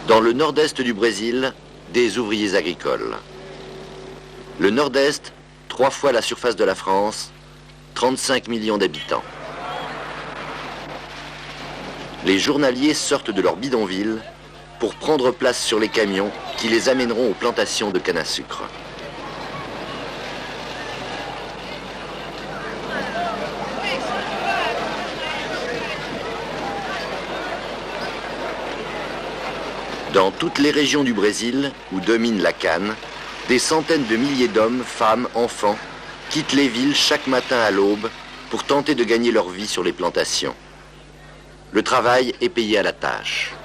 Dans le nord-est du Brésil, des ouvriers agricoles. Le nord-est, 3 fois la surface de la France, 35 millions d'habitants. Les journaliers sortent de leur bidonville pour prendre place sur les camions qui les amèneront aux plantations de canne à sucre. Dans toutes les régions du Brésil où domine la canne, des centaines de milliers d'hommes, femmes, enfants quittent les villes chaque matin à l'aube pour tenter de gagner leur vie sur les plantations. Le travail est payé à la tâche.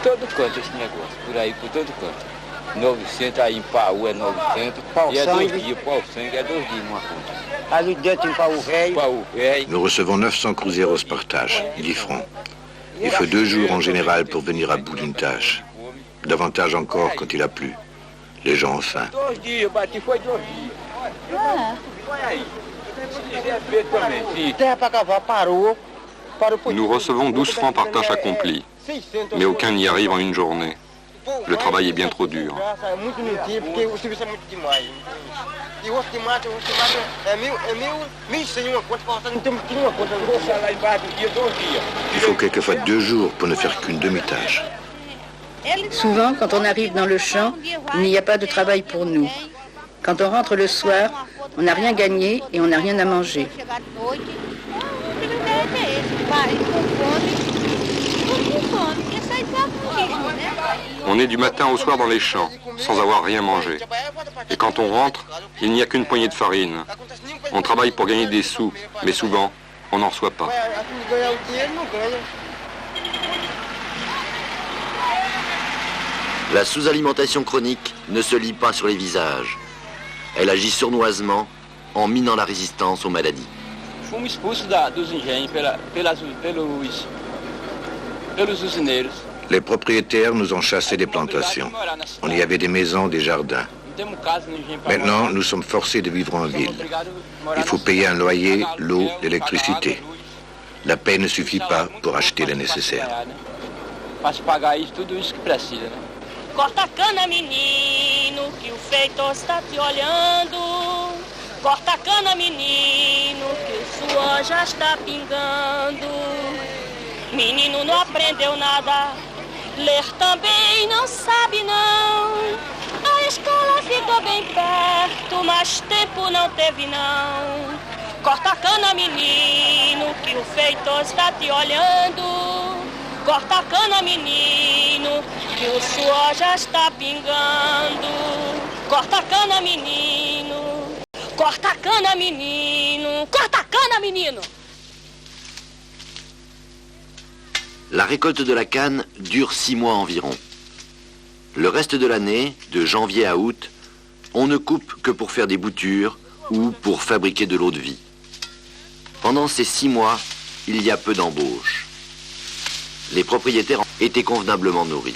Todo canto esse negócio, por aí, por todo canto. 900 aí em Paú é 900, e é 2 dias, pau sangue é 2 dias numa conta. Ali dentro em Paú Velho. Nous recevons 900 cruzeiros par tâche, 10 francs. Il faut 2 jours en général pour venir à bout d'une tâche. Davantage encore quand il a plu. Les gens ont faim. 2 dias, eu bati foi 2 dias. Olha aí. Terra para cavar parou. Nous recevons 12 francs par tâche accomplie, mais aucun n'y arrive en une journée. Le travail est bien trop dur. Il faut quelquefois 2 jours pour ne faire qu'une demi-tâche. Souvent, quand on arrive dans le champ, il n'y a pas de travail pour nous. Quand on rentre le soir, on n'a rien gagné et on n'a rien à manger. On est du matin au soir dans les champs, sans avoir rien mangé. Et quand on rentre, il n'y a qu'une poignée de farine. On travaille pour gagner des sous, mais souvent, on n'en reçoit pas. La sous-alimentation chronique ne se lit pas sur les visages. Elle agit sournoisement en minant la résistance aux maladies. Fomos expulsos dos engenhos pelos usineiros. Les propriétaires nous ont chassés des plantations. On y avait des maisons, des jardins. Maintenant, nous sommes forcés de vivre en ville. Il faut payer un loyer, l'eau, l'électricité. La paie ne suffit pas pour acheter le nécessaire. Corta a cana, menino, que o feito está te olhando. Corta a cana, menino, que o suor já está pingando. Menino não aprendeu nada, ler também não sabe não. A escola ficou bem perto, mas tempo não teve não. Corta a cana, menino, que o feito está te olhando. Corta a cana, menino, que o suor já está pingando. Corta a cana, menino. Corta a cana, menino. Corta a cana, menino. La récolte de la canne dure 6 mois environ. Le reste de l'année, de janvier à août, on ne coupe que pour faire des boutures ou pour fabriquer de l'eau de vie. Pendant ces 6 mois, il y a peu d'embauches. Les propriétaires étaient convenablement nourris.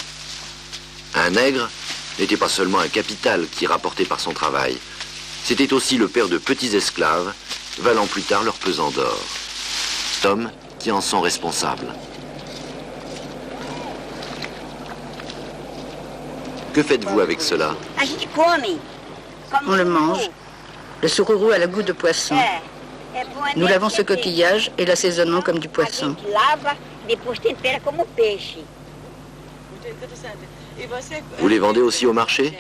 Un nègre n'était pas seulement un capital qui rapportait par son travail, c'était aussi le père de petits esclaves, valant plus tard leur pesant d'or. Hommes qui en sont responsables. Que faites-vous avec cela? On le mange. Le sururu a le goût de poisson. Nous lavons ce coquillage et l'assaisonnons comme du poisson. Vous les vendez aussi au marché?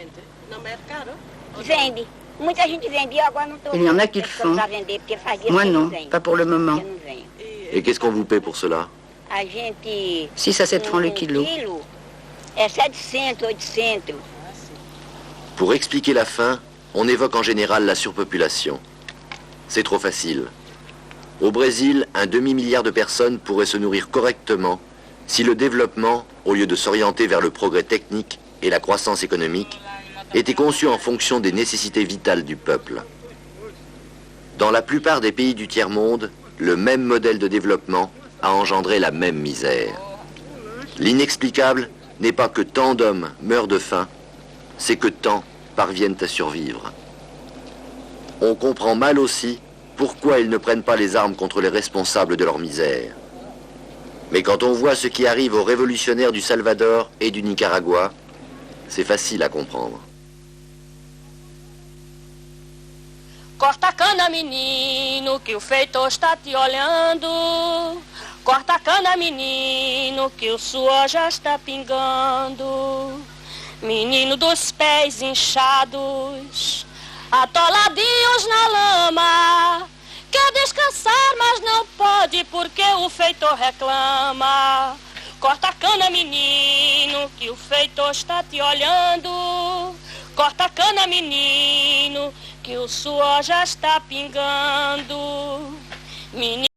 Il y en a qui le font. Moi non, pas pour le moment. Et qu'est-ce qu'on vous paie pour cela? 6 à 7 francs le kilo. Pour expliquer la faim, on évoque en général la surpopulation. C'est trop facile. Au Brésil, un demi-milliard de personnes pourraient se nourrir correctement si le développement, au lieu de s'orienter vers le progrès technique et la croissance économique, était conçu en fonction des nécessités vitales du peuple. Dans la plupart des pays du tiers-monde, le même modèle de développement a engendré la même misère. L'inexplicable n'est pas que tant d'hommes meurent de faim, c'est que tant parviennent à survivre. On comprend mal aussi pourquoi ils ne prennent pas les armes contre les responsables de leur misère. Mais quand on voit ce qui arrive aux révolutionnaires du Salvador et du Nicaragua, c'est facile à comprendre. Corta a cana, menino, que o feitor está te olhando. Corta a cana, menino, que o suor já está pingando. Menino dos pés inchados, atoladinhos na lama. Quer descansar, mas não pode, porque o feitor reclama. Corta a cana, menino, que o feitor está te olhando. Corta a cana, menino, que o suor já está pingando. Menino